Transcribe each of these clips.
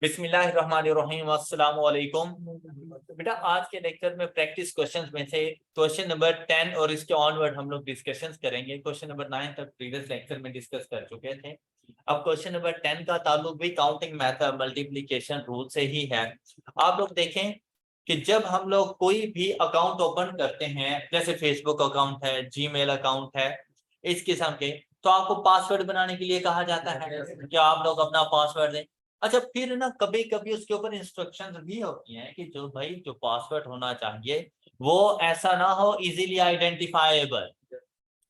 बिस्मिल्लाहिर्रहमानिर्रहीम अस्सलाम वालेकुम। बेटा आज के लेक्चर में प्रैक्टिस क्वेश्चंस में से क्वेश्चन नंबर 10 और इसके ऑनवर्ड हम लोग डिस्कशंस करेंगे। क्वेश्चन नंबर 9 तक प्रीवियस लेक्चर में डिस्कस कर चुके थे। अब क्वेश्चन नंबर 10 का ताल्लुक भी काउंटिंग मेथड मल्टीप्लिकेशन रूल से ही है। आप लोग देखें कि जब हम लोग कोई भी अकाउंट ओपन करते हैं, जैसे फेसबुक अकाउंट है, जीमेल अकाउंट है, इस किस्म के, तो आपको पासवर्ड बनाने के लिए कहा जाता है कि आप लोग अपना पासवर्ड दें। अच्छा, फिर ना कभी कभी उसके ऊपर इंस्ट्रक्शंस भी होती हैं कि जो भाई जो पासवर्ड होना चाहिए वो ऐसा ना हो इजीली आइडेंटिफाइबल।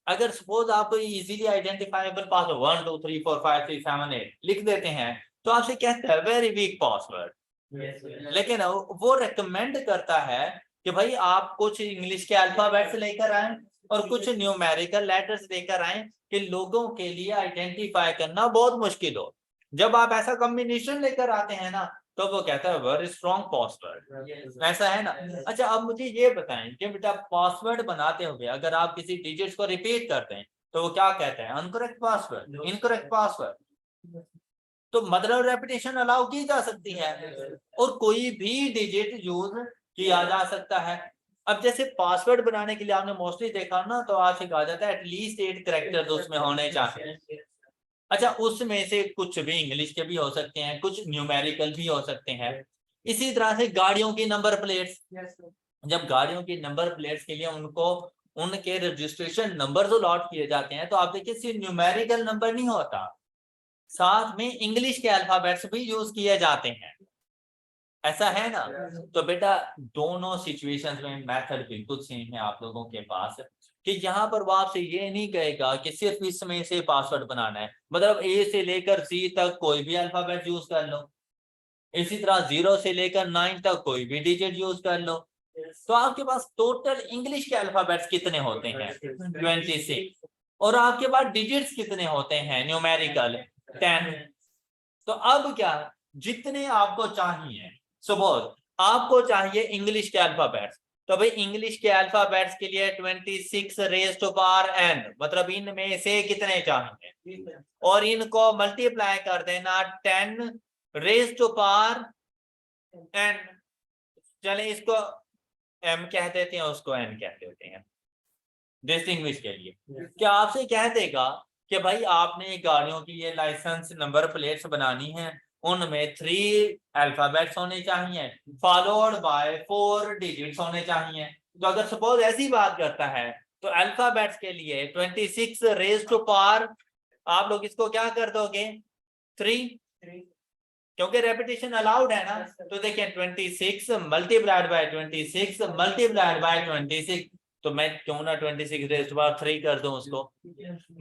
अगर सपोज आप कोई इजीली आइडेंटिफाइबल पासवर्ड 1 2 3 4 5 6 7 8 लिख देते हैं तो आपसे कहता है वेरी वीक पासवर्ड। लेकिन वो रेकमेंड करता है कि भाई आप कुछ इंग्लिश के अल्फाबेट्स लेकर आए और कुछ न्यूमेरिकल लेटर्स लेकर आए कि लोगों के लिए आइडेंटिफाई करना बहुत मुश्किल हो। जब आप ऐसा कॉम्बिनेशन लेकर आते हैं ना तो वो कहता है वेरी स्ट्रॉन्ग पासवर्ड। ऐसा है ना। अच्छा, अब मुझे ये बताएं कि बेटा पासवर्ड बनाते हुए अगर आप किसी डिजिट्स को रिपीट करते हैं तो वो क्या कहता है? Incorrect password, incorrect password. तो मतलब रेपिटेशन अलाउ की जा सकती है और कोई भी डिजिट यूज किया जा सकता है। अब जैसे पासवर्ड बनाने के लिए आपने मोस्टली देखा ना तो आज कहा जाता है एटलीस्ट 8 कैरेक्टर्स उसमें होने चाहिए। अच्छा, उसमें से कुछ भी इंग्लिश के भी हो सकते हैं, कुछ न्यूमेरिकल भी हो सकते हैं। इसी तरह से गाड़ियों की नंबर प्लेट्स, जब गाड़ियों की नंबर प्लेट्स के लिए उनको उनके रजिस्ट्रेशन नंबर जो लॉट किए जाते हैं तो आप देखिए सिर्फ न्यूमेरिकल नंबर नहीं होता, साथ में इंग्लिश के अल्फाबेट्स भी यूज किए जाते हैं। ऐसा है ना। तो बेटा दोनों सिचुएशंस में मेथड बिल्कुल सेम है आप लोगों के पास कि यहाँ पर वो आपसे ये नहीं कहेगा कि सिर्फ इसमें से पासवर्ड बनाना है, मतलब ए से लेकर सी तक कोई भी अल्फाबेट यूज कर लो, इसी तरह 0 से लेकर 9 तक कोई भी डिजिट यूज कर लो। तो आपके पास टोटल इंग्लिश के अल्फाबेट्स कितने होते हैं? 26। और आपके पास डिजिट्स कितने होते हैं न्यूमेरिकल? 10। तो अब क्या, जितने आपको चाहिए, सपोज आपको चाहिए इंग्लिश के अल्फाबेट्स, तो भाई इंग्लिश के अल्फाबेट्स के लिए 26 रेज टू पावर n, मतलब इनमें से कितने चाहिए और इनको मल्टीप्लाई कर देना 10 रेज टू पावर n। चले इसको m कह देते हैं, उसको n कह देते हैं डिस्टिंग्विश के लिए। क्या आपसे कह देगा कि भाई आपने गाड़ियों की ये लाइसेंस नंबर प्लेट्स बनानी है, उनमें 3 अल्फाबेट्स होने चाहिए फॉलोड बाय 4 डिजिट्स होने चाहिए। तो अगर सपोज ऐसी बात करता है तो अल्फाबेट्स के लिए 26 रेज टू पावर, आप लोग इसको क्या कर दोगे? 3, क्योंकि रेपिटेशन अलाउड है ना। तो देखिए 26 मल्टीप्लाइड बाय 26 मल्टीप्लाइड बाय 26, तो मैं क्यों ना 26 रेज़ टू पावर 3 कर दूं उसको।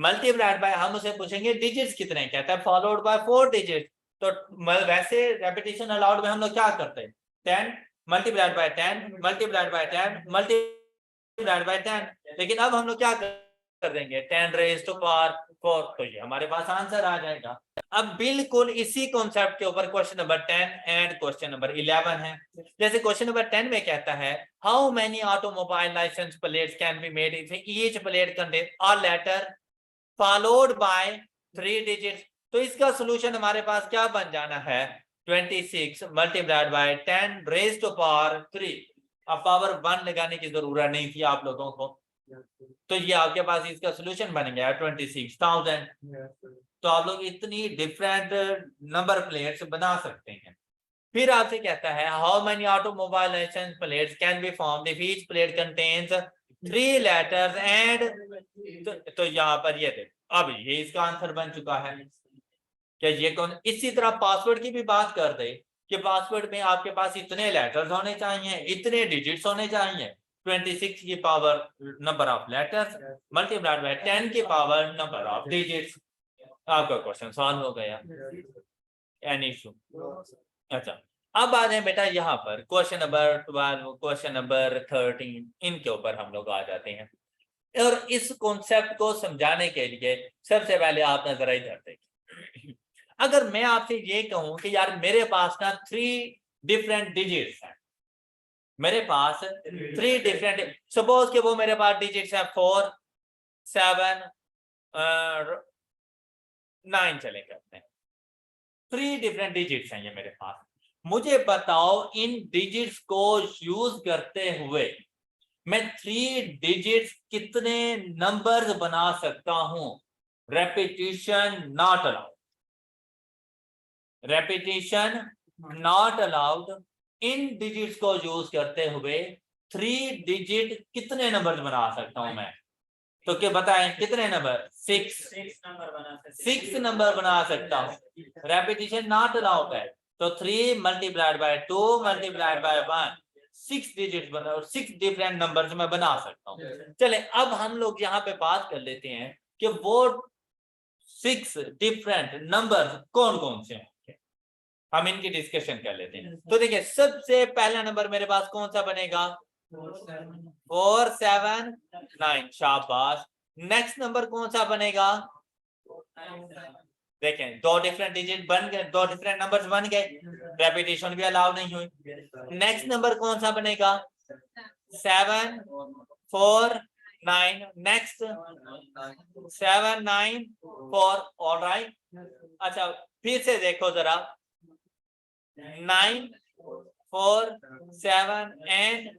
मल्टीप्लाइड बाय, हम उसे पूछेंगे डिजिट्स कितने, कहता है फॉलोड बाय 4 डिजिट। तो वैसे रेपिटेशन अलाउड में हम लोग क्या करते हैं? 10 multiplied by 10 multiplied by 10 multiplied by 10। लेकिन अब हम लोग क्या कर देंगे? 10 रेज़ टू पावर 4, तो ये हमारे पास आंसर आ जाएगा। अब बिल्कुल इसी कॉन्सेप्ट के ऊपर question number 10 and question number 11 है। जैसे क्वेश्चन नंबर 10 में कहता है how many automobile license plates can be made if each plate contain a letter followed by 3 digits. तो इसका सॉल्यूशन हमारे पास क्या बन जाना है? 26 multiplied by 10 raise to power 3। अब पावर 1 लगाने की जरूरत नहीं थी आप लोगों को, तो ये आपके पास इसका सॉल्यूशन बन गया 26,000। तो आप लोग इतनी डिफरेंट नंबर प्लेट्स बना सकते हैं। फिर आपसे कहता है how many automobile license plates can be formed if each plate contains 3 letters and, तो यहाँ पर ये देखो अब ये इसका आंसर बन चुका है। क्या ये कौन? इसी तरह पासवर्ड की भी बात कर दे कि पासवर्ड में आपके पास इतने लेटर्स होने चाहिए, इतने डिजिट्स होने चाहिए। 26 की power number of letters multiplied by 10 की पावर नंबर ऑफ डिजिट्स। आपका क्वेश्चन सॉल्व हो गया। Any issue? अच्छा, अब आ जाए बेटा यहाँ पर क्वेश्चन नंबर 12, क्वेश्चन नंबर 13, इनके ऊपर हम लोग आ जाते हैं। और इस कॉन्सेप्ट को समझाने के लिए सबसे पहले आप नजर इधर देखिए। अगर मैं आपसे ये कहूं कि यार मेरे पास ना 3 डिफरेंट डिजिट्स हैं, मेरे पास 3 डिफरेंट, सपोज कि वो मेरे पास डिजिट्स हैं 4 7 9 चले करते हैं। 3 डिफरेंट डिजिट्स हैं ये मेरे पास। मुझे बताओ इन डिजिट्स को यूज करते हुए मैं 3 डिजिट्स कितने नंबर्स बना सकता हूं। Repetition not allowed, repetition not allowed. In digits को यूज करते हुए 3 डिजिट कितने नंबर बना सकता हूं मैं? तो क्या बताएं कितने नंबर? 6 नंबर बना सकता हूं। रेपिटेशन नॉट अलाउड है तो 3 multiplied by 2 multiplied by 1, 6 digit बना और 6 डिफरेंट नंबर्स में बना सकता हूं। चले अब हम लोग यहाँ पे बात कर लेते हैं कि वो 6 डिफरेंट नंबर कौन कौन से हैं, हम इनकी डिस्कशन कर लेते हैं। तो देखिए सबसे पहला नंबर मेरे पास कौन सा बनेगा? 4 7 9, शाबाश। नेक्स्ट नंबर कौन सा बनेगा? देखें 2 डिफरेंट डिजिट बन गए, 2 डिफरेंट नंबर्स बन गए, रेपिटेशन भी अलाउ नहीं हुई। नेक्स्ट नंबर कौन सा बनेगा? 7 4 9, नेक्स्ट 7 9 4, ऑलराइट। अच्छा फिर से देखो जरा, 9 4 7 एंड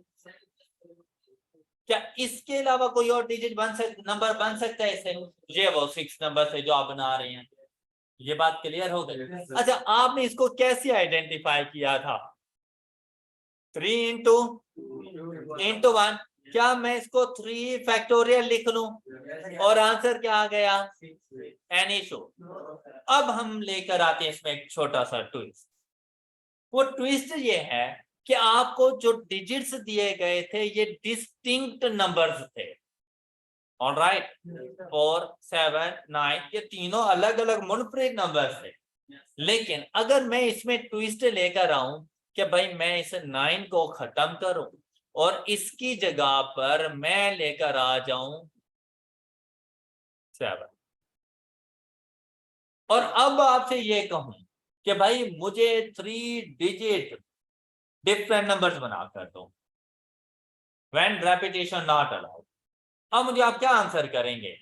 क्या इसके अलावा कोई और डिजिट नंबर बन सकता है इसे? ये वो 6 नंबर है जो आप बना रहे हैं। ये बात क्लियर हो गई? अच्छा आपने इसको कैसे आइडेंटिफाई किया था? 3 इंटू 1। क्या मैं इसको 3 फैक्टोरियल लिख लूं और आंसर क्या आ गया? Any show. अब हम लेकर आते हैं इसमें एक छोटा सा ट्विस्ट। वो ट्विस्ट ये है कि आपको जो डिजिट्स दिए गए थे ये डिस्टिंक्ट नंबर्स थे, ऑलराइट। 4 7 9 ये तीनों अलग अलग मुनफरिद नंबर्स थे। लेकिन अगर मैं इसमें ट्विस्ट लेकर आऊं कि भाई मैं इस 9 को खत्म करूं और इसकी जगह पर मैं लेकर आ जाऊं 7, और अब आपसे ये कहूं कि भाई मुझे 3 डिजिट डिफरेंट नंबर्स बना कर दो, व्हेन रेपिटेशन नॉट अलाउड। अब मुझे आप क्या आंसर करेंगे?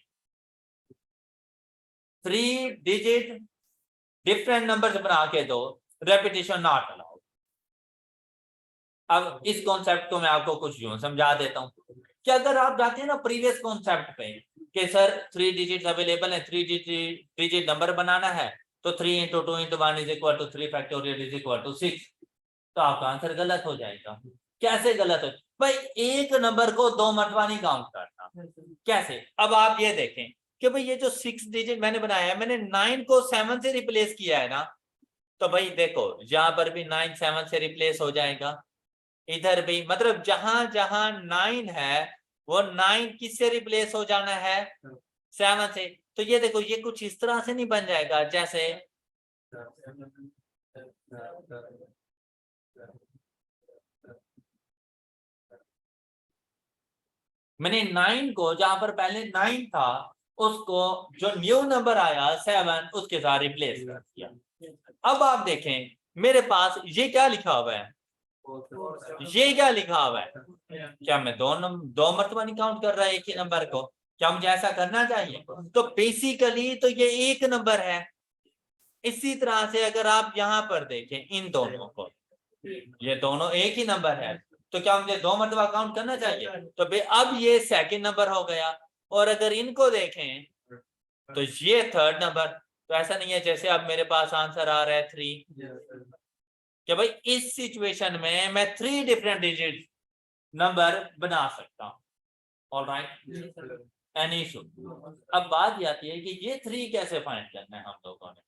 3 डिजिट डिफरेंट नंबर्स बना के दो, रेपिटेशन नॉट अलाउड। अब इस कॉन्सेप्ट को मैं आपको कुछ यूं समझा देता हूं कि अगर आप जाते हैं ना प्रीवियस कॉन्सेप्ट पे कि सर 3 डिजिट्स अवेलेबल है, 3 डिजिट नंबर बनाना है तो 3 into 2 into 1 is equal to 3 factorial is equal to 6, तो आपका आंसर गलत हो जाएगा। कैसे गलत हो भाई? एक नंबर को 2 मरतबा नहीं काउंट करना। कैसे? अब आप ये देखें कि भाई ये जो 6 डिजिट मैंने बनाया है, मैंने 9 को 7 से रिप्लेस किया है ना, तो भाई देखो यहां पर भी 9 7 से रिप्लेस हो जाएगा, इधर भी, मतलब जहां जहां 9 है वो 9 किससे रिप्लेस हो जाना है? 7 से। तो ये देखो ये कुछ इस तरह से नहीं बन जाएगा जैसे मैंने 9 को जहां पर पहले 9 था उसको जो न्यू नंबर आया 7 उसके साथ रिप्लेस कर दिया। अब आप देखें मेरे पास ये क्या लिखा हुआ है? ये क्या लिखा हुआ है? क्या मैं दो मरतबा नहीं काउंट कर रहा है एक ही नंबर को? क्या मुझे ऐसा करना चाहिए? तो बेसिकली तो ये एक नंबर है। इसी तरह से अगर आप यहाँ पर देखें इन दोनों को, ये दोनों एक ही नंबर है, तो क्या मुझे 2 मरतबा काउंट करना चाहिए? तो अब ये सेकंड नंबर हो गया। और अगर इनको देखें तो ये थर्ड नंबर। तो ऐसा नहीं है जैसे अब मेरे पास आंसर आ रहा है 3, कि भाई इस सिचुएशन में मैं 3 डिफरेंट डिजिट नंबर बना सकता हूं, ऑलराइट, एनी इशू। अब बात ये आती है कि ये 3 कैसे फाइंड करना है हम लोगों ने।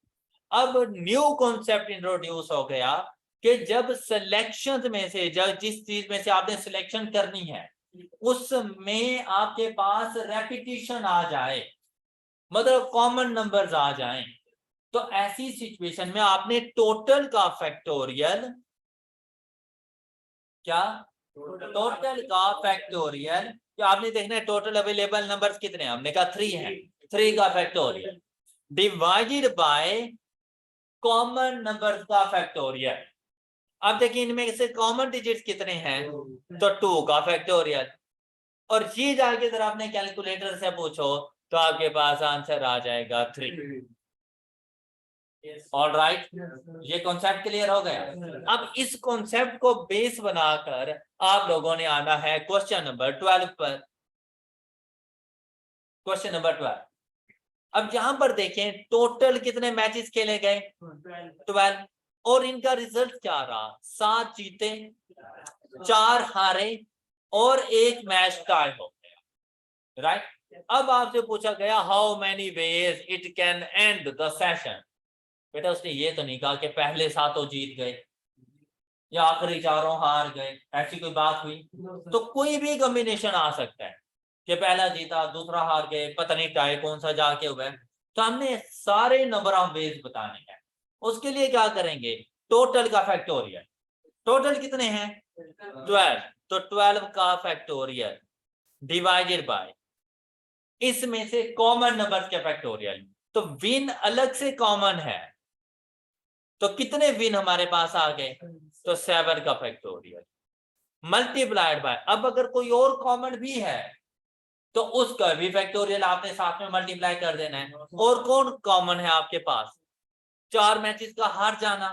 अब न्यू कॉन्सेप्ट इंट्रोड्यूस हो गया कि जब सिलेक्शन में से, जब जिस चीज में से आपने सिलेक्शन करनी है उसमें आपके पास रेपिटेशन आ जाए, मतलब कॉमन नंबर्स आ जाएं, तो ऐसी सिचुएशन में आपने टोटल का फैक्टोरियल, क्या टोटल का फैक्टोरियल, क्या आपने देखना है टोटल अवेलेबल नंबर्स कितने हैं? हमने कहा 3 है, 3 का factorial divided by common numbers का फैक्टोरियल। अब देखिए इनमें से कॉमन डिजिट्स कितने हैं? तो 2 का फैक्टोरियल। और ये जाके अगर आपने कैलकुलेटर से पूछो तो आपके पास आंसर आ जाएगा 3। ऑल राइट, ये कॉन्सेप्ट क्लियर हो गया। अब इस कॉन्सेप्ट को बेस बनाकर आप लोगों ने आना है क्वेश्चन नंबर 12 पर। क्वेश्चन नंबर 12, अब यहां पर देखें टोटल कितने मैचेस खेले गए, 12, और इनका रिजल्ट क्या रहा, 7 जीते 4 हारे और 1 मैच टाई हो गया, राइट। अब आपसे पूछा गया how many ways it can and the session. बेटा उसने ये तो नहीं कहा कि पहले 7 जीत गए या आखिरी 4 हार गए, ऐसी कोई बात हुई? तो कोई भी कॉम्बिनेशन आ सकता है कि पहला जीता दूसरा हार गए, पता नहीं टाई कौन सा जाके हुआ है। तो हमने सारे नंबर ऑफ वेज बताने हैं। उसके लिए क्या करेंगे, टोटल का फैक्टोरियल। टोटल कितने हैं, 12, तो 12 का फैक्टोरियल डिवाइडेड बाय इसमें से कॉमन नंबर के फैक्टोरियल। तो विन अलग से कॉमन है, तो कितने विन हमारे पास आ गए, तो 7 का फैक्टोरियल मल्टीप्लाइड बाय, अब अगर कोई और कॉमन भी है तो उसका भी फैक्टोरियल आपने साथ में मल्टीप्लाई कर देना है। और कौन कॉमन है आपके पास, 4 मैचेस का हार जाना,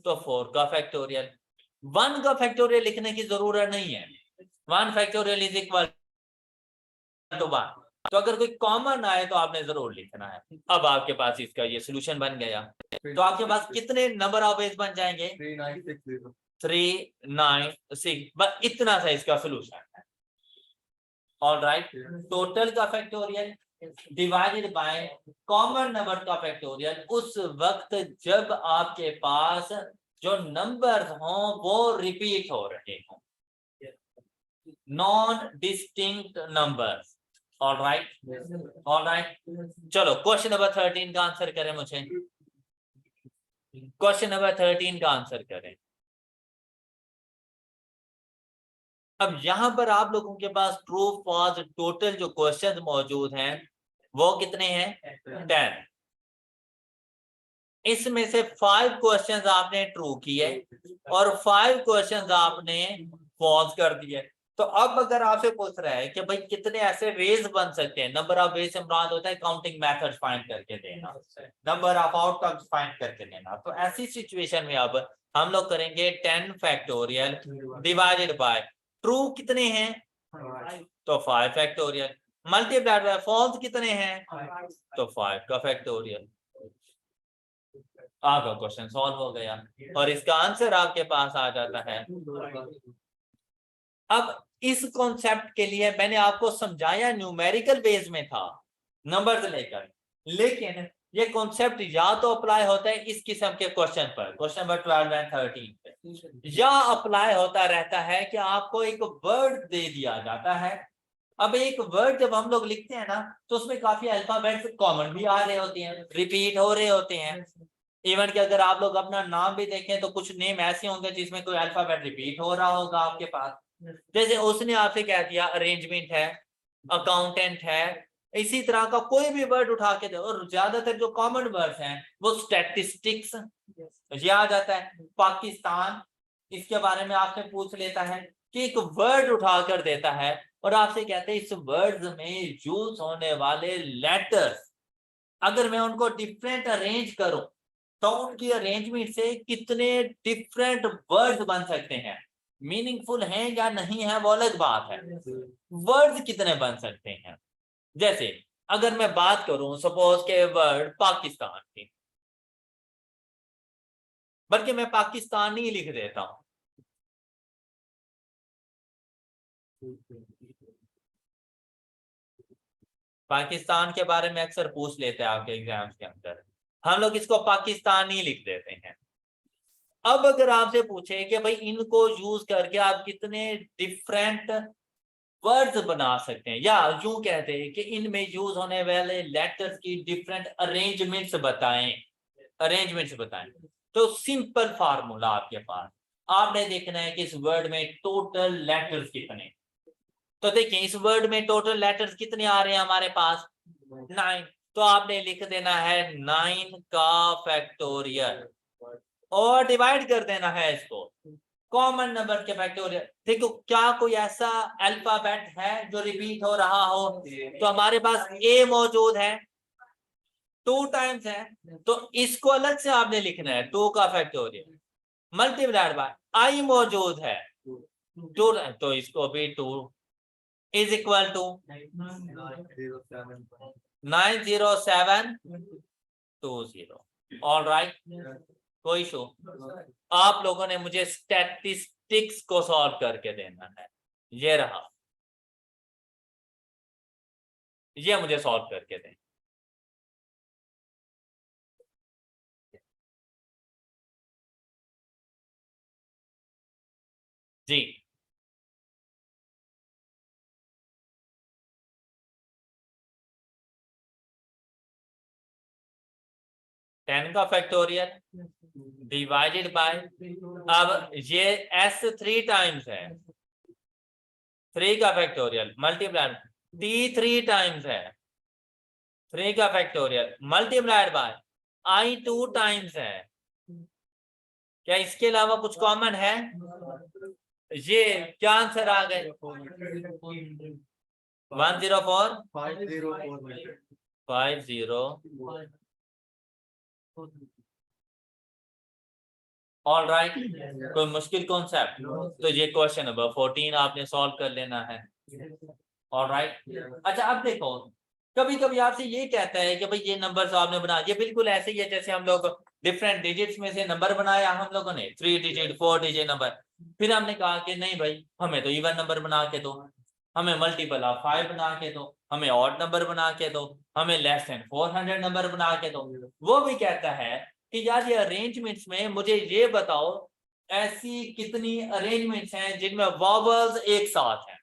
तो 4 का फैक्टोरियल। 1 का फैक्टोरियल लिखने की जरूरत नहीं है, 1 फैक्टोरियल इज इक्वल टू 1। तो अगर कोई कॉमन आए तो आपने जरूर लिखना है। अब आपके पास इसका ये सोल्यूशन बन गया, तो आपके पास कितने नंबर ऑफ वेज बन जाएंगे, 396, बस इतना सा इसका सोल्यूशन है। ऑल राइट, टोटल का factorial divided by common number का फैक्टोरियल उस वक्त जब आपके पास जो नंबर हो वो रिपीट हो रहे हो, non distinct numbers. All right, all right, चलो क्वेश्चन नंबर 13 का आंसर करें मुझे। क्वेश्चन नंबर 13 का आंसर करें। अब यहां पर आप लोगों के पास ट्रू फॉल्स टोटल जो क्वेश्चन मौजूद हैं वो कितने हैं, 10। इसमें से 5 क्वेश्चंस आपने ट्रू किए और 5 क्वेश्चंस आपने फॉल्स कर दिए। तो अब अगर आपसे पूछ रहा है कि भाई कितने ऐसे वेज बन सकते हैं, नंबर ऑफ वेज से मुराद होता है काउंटिंग मेथड फाइंड करके देना, नंबर ऑफ आउटकम्स फाइंड करके देना। तो ऐसी सिचुएशन में अब हम लोग करेंगे 10 फैक्टोरियल डिवाइडेड बाय ट्रू कितने हैं, तो 5 फैक्टोरियल मल्टीप्लाइड बाय फॉल्स कितने हैं, तो 5 का फैक्टोरियल। आपका क्वेश्चन सॉल्व हो गया और इसका आंसर आपके पास आ जाता है। अब इस कॉन्सेप्ट के लिए मैंने आपको समझाया न्यूमेरिकल बेस में था नंबर्स लेकर, लेकिन ये कॉन्सेप्ट या तो अप्लाई होता है इस किस्म के क्वेश्चन पर, क्वेश्चन नंबर 12 एंड 13 पे, या अप्लाई होता रहता है कि आपको एक वर्ड दे दिया जाता है। अब एक वर्ड जब हम लोग लिखते हैं ना तो उसमें काफी अल्फाबेट्स कॉमन भी आ रहे होते हैं, रिपीट हो रहे होते हैं। इवन कि अगर आप लोग अपना नाम भी देखें तो कुछ नेम ऐसे होंगे जिसमें कोई अल्फाबेट रिपीट हो रहा होगा आपके पास। जैसे उसने आपसे कह दिया अरेंजमेंट है, अकाउंटेंट है, इसी तरह का कोई भी वर्ड उठा के दो। और ज्यादातर जो कॉमन वर्ड्स हैं वो स्टैटिस्टिक्स, ये आ जाता है। पाकिस्तान, इसके बारे में आपसे पूछ लेता है कि एक वर्ड उठा कर देता है और आपसे कहते हैं इस वर्ड में यूज होने वाले लेटर्स अगर मैं उनको डिफरेंट अरेंज करूं तो उनकी अरेंजमेंट से कितने डिफरेंट वर्ड्स बन सकते हैं, मीनिंगफुल हैं या नहीं है वो अलग बात है, वर्ड्स कितने बन सकते हैं। जैसे अगर मैं बात करूं सपोज के वर्ड पाकिस्तान की, बल्कि मैं पाकिस्तानी लिख देता हूं, पाकिस्तान के बारे में अक्सर पूछ लेते हैं आपके एग्जाम्स के अंदर, हम लोग इसको पाकिस्तानी लिख देते हैं। अब अगर आपसे पूछे कि भाई इनको यूज करके आप कितने डिफरेंट वर्ड्स बना सकते हैं, या यूं कहते हैं कि इनमें यूज होने वाले लेटर्स की डिफरेंट अरेंजमेंट्स बताएं, अरेंजमेंट्स बताएं, तो सिंपल फार्मूला आपके पास, आपने देखना है कि इस वर्ड में टोटल लेटर्स कितने। तो देखिए इस वर्ड में टोटल लेटर्स कितने आ रहे हैं हमारे पास, 9। तो आपने लिख देना है 9 का फैक्टोरियल और डिवाइड कर देना है इसको कॉमन नंबर के फैक्टोरियल। देखो क्या कोई ऐसा अल्फाबेट है जो रिपीट हो रहा हो, तो हमारे पास ए मौजूद है, 2 टाइम्स है तो इसको अलग से आपने लिखना है 2 का फैक्टोरियल मल्टीप्लाइड बाय आई मौजूद है 2 तो इसको भी 2 is equal to 90720 all right कोई इशू आप लोगों ने मुझे स्टैटिस्टिक्स को सॉल्व करके देना है ये रहा ये मुझे सॉल्व करके दें जी 10 का फैक्टोरियल डिवाइडेड बाय अब ये s 3 टाइम्स है 3 का फैक्टोरियल मल्टीप्लाइड t 3 टाइम्स है 3 का factorial multiplied by i 2 times है क्या इसके अलावा कुछ कॉमन है ये क्या आंसर आ गए 104 50 ऑल राइट कोई मुश्किल कॉन्सेप्ट तो ये क्वेश्चन नंबर 14 आपने सॉल्व कर लेना है ऑल राइट अच्छा अब देखो कभी कभी आपसे ये कहता है कि भाई ये नंबर्स आपने बना ये बिल्कुल ऐसे ही है जैसे हम लोग डिफरेंट डिजिट्स में से नंबर बनाया हम लोगों ने 3 डिजिट 4 डिजिट नंबर फिर हमने कहा कि नहीं भाई हमें तो इवन नंबर बना के दो हमें मल्टीपल ऑफ 5 बना के दो हमें ऑड नंबर बना के दो हमें लेस देन 400 नंबर बना के दो वो भी कहता है कि यार ये अरेंजमेंट्स में मुझे ये बताओ ऐसी कितनी अरेंजमेंट्स हैं जिनमें वॉवल्स एक साथ हैं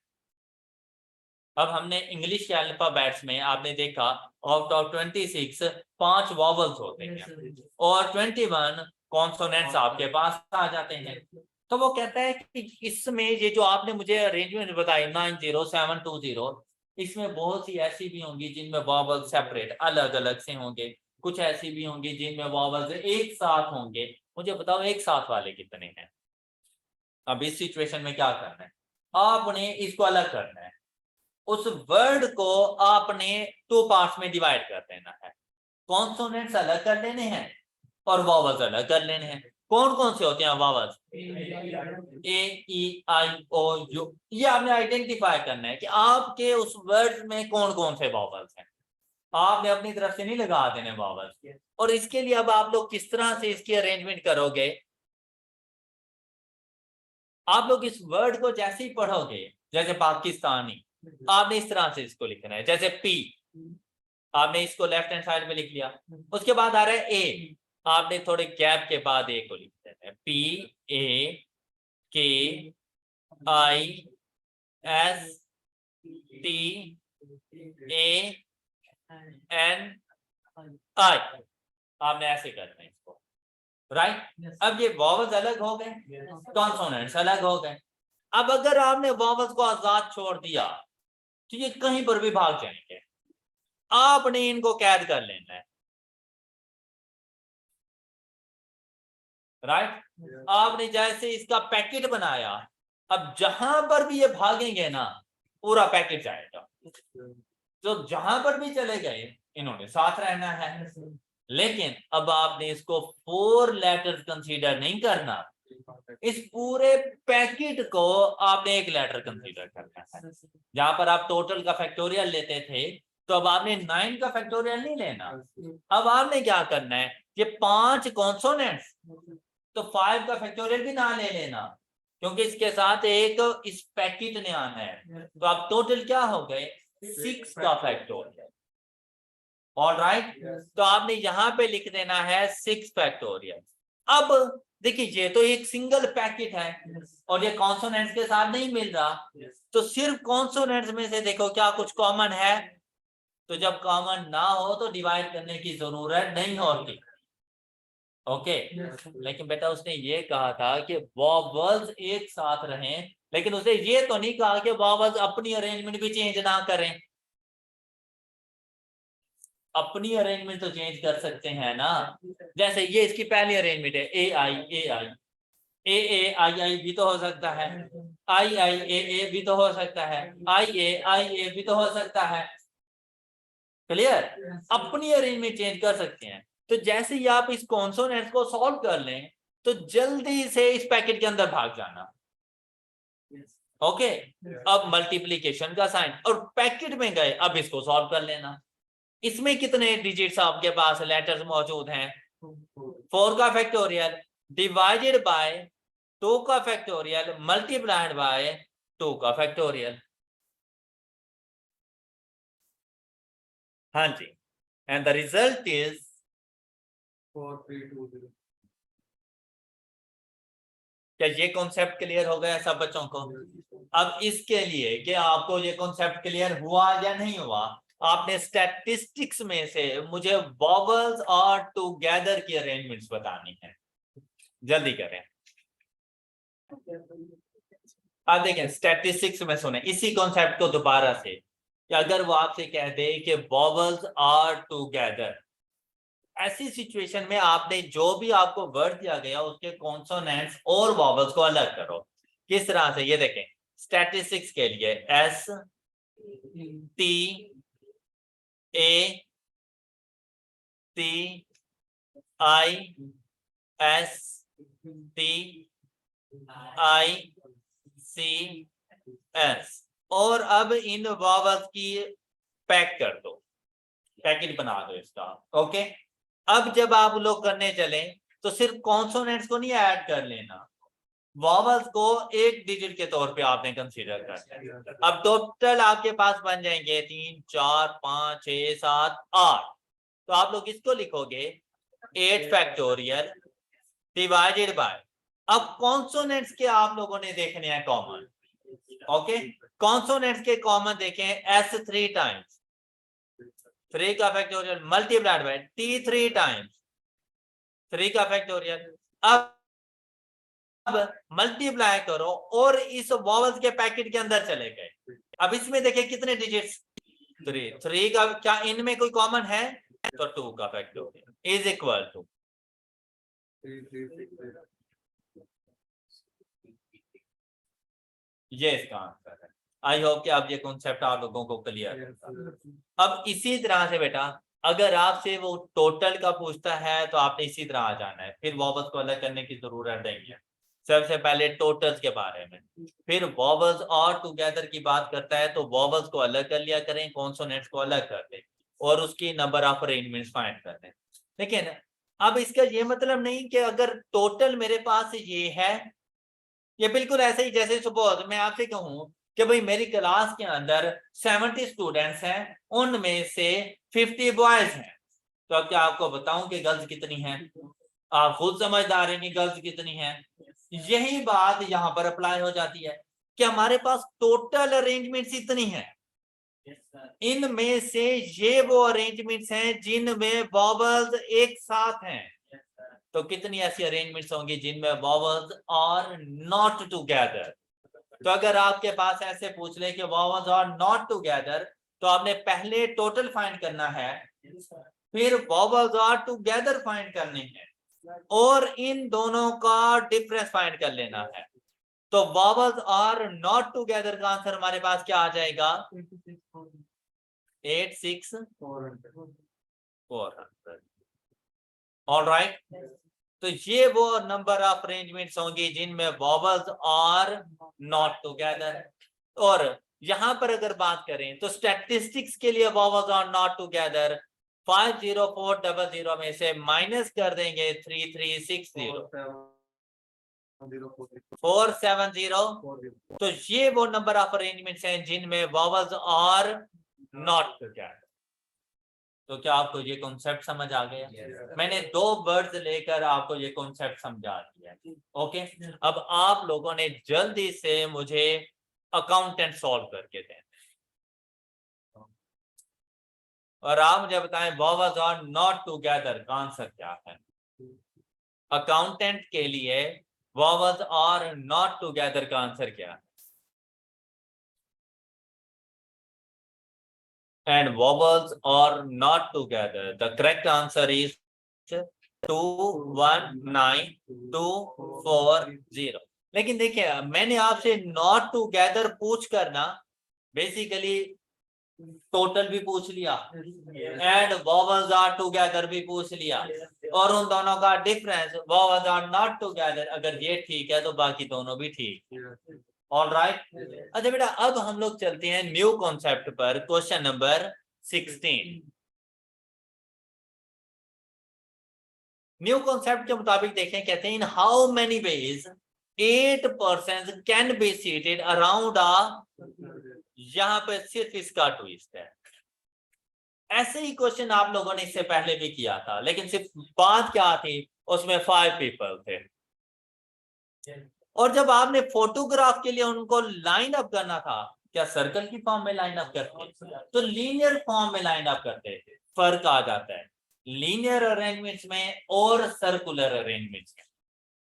अब हमने इंग्लिश के अल्फाबेट्स में आपने देखा आउट ऑफ 26 5 वॉवल्स होते हैं और 21 कॉन्सोनेंट्स आपके पास आ जाते हैं तो वो कहता है कि इसमें ये जो आपने मुझे अरेंजमेंट बताई 90720 इसमें बहुत सी ऐसी भी होंगी जिनमें वॉवल सेपरेट अलग अलग से होंगे कुछ ऐसी भी होंगी जिनमें वॉवल्स एक साथ होंगे मुझे बताओ एक साथ वाले कितने हैं अब इस सिचुएशन में क्या करना है आपने इसको अलग करना है उस वर्ड को आपने 2 पार्ट्स में डिवाइड कर देना है कॉन्सोनेंट्स अलग कर लेने हैं और वॉवल्स अलग कर लेने हैं कौन कौन से होते हैं vowels A E I O you ये आपने आइडेंटिफाई करना है कि आपके उस वर्ड में कौन कौन से वॉवल्स हैं आपने अपनी तरफ से नहीं लगा देने वॉवल्स और इसके लिए अब आप लोग किस तरह से इसकी अरेंजमेंट करोगे आप लोग इस वर्ड को जैसे ही पढ़ोगे जैसे पाकिस्तानी आपने इस तरह से इसको लिखना है जैसे पी आपने इसको लेफ्ट हैंड साइड में लिख लिया उसके बाद आ रहा है ए आपने थोड़े गैप के बाद ए को लिख देना है P A K I S T A N I आपने ऐसे करना है इसको राइट अब ये वॉवल्स अलग हो गए कॉन्सोनेंट्स अलग हो गए अब अगर आपने वॉवल्स को आजाद छोड़ दिया तो ये कहीं पर भी भाग जाएंगे आपने इनको कैद कर लेना है राइट आपने जैसे इसका पैकेट बनाया अब जहां पर भी ये भागेंगे ना पूरा पैकेट जाएगा तो जहां पर भी चले गए इन्होंने साथ रहना है लेकिन अब आपने इसको 4 लेटर्स कंसीडर नहीं करना इस पूरे पैकेट को आपने एक लेटर कंसीडर करना है जहां पर आप टोटल का फैक्टोरियल लेते थे तो अब आपने 9 का फैक्टोरियल नहीं लेना अब आपने क्या करना है ये 5 कॉन्सोनेंट्स तो 5 का फैक्टोरियल भी ना ले लेना क्योंकि इसके साथ एक इस पैकेट ने आना है तो अब टोटल क्या हो गए 6 का फैक्टोरियल ऑल राइट तो आपने यहां पे लिख देना है 6 फैक्टोरियल अब देखिए ये तो एक सिंगल पैकेट है और ये कॉन्सोनेंट्स के साथ नहीं मिल रहा तो सिर्फ कॉन्सोनेंट्स में से देखो क्या कुछ कॉमन है तो जब कॉमन ना हो तो डिवाइड करने की जरूरत नहीं होती ओके लेकिन बेटा उसने ये कहा था कि वॉवल्स एक साथ रहें लेकिन उसने ये तो नहीं कहा कि वॉवल्स अपनी अरेंजमेंट भी चेंज ना करें अपनी अरेंजमेंट तो चेंज कर सकते हैं ना जैसे ये इसकी पहली अरेंजमेंट है ए आई ए आई भी तो हो सकता है आई ए भी तो हो सकता है आई ए भी तो हो सकता है क्लियर, अपनी अरेंजमेंट चेंज कर सकते हैं। तो जैसे ही आप इस कॉन्सोनेंट्स को सॉल्व कर लें तो जल्दी से इस पैकेट के अंदर भाग जाना। ओके, अब मल्टीप्लिकेशन का साइन और पैकेट में गए, अब इसको सॉल्व कर लेना। इसमें कितने डिजिट्स आपके पास लेटर्स मौजूद हैं? 4 का फैक्टोरियल डिवाइडेड बाय 2 का फैक्टोरियल मल्टीप्लाइड बाय 2 का फैक्टोरियल। हाँ जी, एंड द रिजल्ट इज 4320। क्या ये कॉन्सेप्ट क्लियर हो गया सब बच्चों को? अब इसके लिए कि आपको ये कॉन्सेप्ट क्लियर हुआ या नहीं हुआ, आपने स्टैटिस्टिक्स में से मुझे वॉवल्स और टुगेदर की अरेंजमेंट्स बतानी है। जल्दी करें। अब देखें स्टैटिस्टिक्स में सुने इसी कॉन्सेप्ट को दोबारा से, कि अगर वो आपसे कह दे कि वॉवल्स आर टुगेदर, ऐसी सिचुएशन में आपने जो भी आपको वर्ड दिया गया उसके कॉन्सोनेंट्स और वॉवल्स को अलग करो। किस तरह से, ये देखें स्टैटिस्टिक्स के लिए S T A T I S T I C S, और अब इन वॉवल्स की पैक कर दो, पैकेट बना दो इसका। ओके, अब जब आप लोग करने चले तो सिर्फ कॉन्सोनेंट्स को नहीं ऐड कर लेना, वॉवल्स को एक डिजिट के तौर पे आपने कंसीडर करना है। अब टोटल आपके पास बन जाएंगे 3 4 5 6 7 8, तो आप लोग इसको लिखोगे 8 फैक्टोरियल डिवाइडेड बाय, अब कॉन्सोनेंट्स के आप लोगों ने देखने हैं कॉमन। ओके, कॉन्सोनेंट्स के कॉमन देखें एस 3 टाइम्स, 3 का factorial multiplied by T 3 times, 3 का फैक्टोरियल। अब मल्टीप्लाई करो और इस वॉवल्स के पैकेट के अंदर चले गए। अब इसमें देखिए कितने डिजिट्स, 3 का, क्या इनमें कोई कॉमन है? तो 2 का फैक्टोरियल इज इक्वल टू, ये इसका आंसर है। आई होप कि आप ये कॉन्सेप्ट आप लोगों को क्लियर है। अब इसी तरह से बेटा अगर आपसे वो टोटल का पूछता है तो आपने इसी तरह आ जाना है, फिर वॉवल्स को अलग करने की जरूरत नहीं है। सबसे पहले टोटल्स के बारे में, फिर वॉवल्स और टुगेदर की बात करता है तो वॉवल्स को अलग कर लिया करें, कॉन्सोनेंट्स को अलग कर दें और उसकी नंबर ऑफ अरेंजमेंट्स फाइंड कर दें। लेकिन अब इसका ये मतलब नहीं कि अगर टोटल मेरे पास ये है, ये बिल्कुल ऐसे ही जैसे सपोज मैं आपसे कहूं कि भाई मेरी क्लास के अंदर 70 स्टूडेंट्स हैं, उनमें से 50 बॉयज हैं, तो अब क्या आपको बताऊं कि गर्ल्स कितनी हैं? आप खुद समझदार हैं कि गर्ल्स कितनी हैं। यही बात यहाँ पर अप्लाई हो जाती है कि हमारे पास टोटल अरेंजमेंट्स इतनी हैं, इनमें से ये वो अरेंजमेंट्स हैं जिनमें वॉवल्स एक साथ हैं। तो कितनी ऐसी अरेंजमेंट्स होंगी जिनमें वॉवल्स आर नॉट टुगेदर? तो अगर आपके पास ऐसे पूछ ले कि वॉवल्स आर नॉट टुगेदर, तो आपने पहले टोटल फाइंड करना है, फिर वॉवल्स आर टुगेदर फाइंड करने हैं और इन दोनों का डिफरेंस फाइंड कर लेना है। तो वॉवल्स आर नॉट टुगेदर का आंसर हमारे पास क्या आ जाएगा? 86400। ऑलराइट, तो ये वो नंबर ऑफ अरेंजमेंट्स होंगी जिनमें वॉवल्स आर नॉट टुगेदर। और यहां पर अगर बात करें तो स्टैटिस्टिक्स के लिए वॉवल्स आर नॉट टुगेदर 50400 में से माइनस कर देंगे 3360 470, तो ये वो नंबर ऑफ अरेंजमेंट्स हैं जिनमें वॉवल्स आर नॉट टुगेदर। तो क्या आपको ये कॉन्सेप्ट समझ आ गया? मैंने 2 वर्ड्स लेकर आपको ये कॉन्सेप्ट समझा दिया। ओके, अब आप लोगों ने जल्दी से मुझे अकाउंटेंट सॉल्व करके दें और आप मुझे बताएं वॉवल्स आर नॉट टुगेदर का आंसर क्या है। अकाउंटेंट के लिए वॉवल्स आर नॉट टुगेदर का आंसर क्या है? And vowels are not together. The correct answer is 219240। लेकिन देखिए मैंने आपसे नॉट टुगेदर पूछ कर ना बेसिकली टोटल भी पूछ लिया एंड वॉवल्स आर टुगेदर भी पूछ लिया और उन दोनों का difference vowels are not together, अगर ये ठीक है तो बाकी दोनों भी ठीक। All right. अच्छा बेटा अब हम लोग चलते हैं न्यू कॉन्सेप्ट पर, क्वेश्चन नंबर 16। न्यू कॉन्सेप्ट के मुताबिक देखें, कहते हैं in how many ways 8 persons can be seated around a, यहां पर सिर्फ इसका ट्विस्ट है। ऐसे ही क्वेश्चन आप लोगों ने इससे पहले भी किया था, लेकिन सिर्फ बात क्या थी, उसमें 5 पीपल थे और जब आपने फोटोग्राफ के लिए उनको लाइन अप करना था, क्या सर्कल की फॉर्म में लाइन अप करते तो लीनियर फॉर्म में लाइन अप करते थे। फर्क आ जाता है लीनियर अरेंजमेंट्स में और सर्कुलर अरेंजमेंट्स में,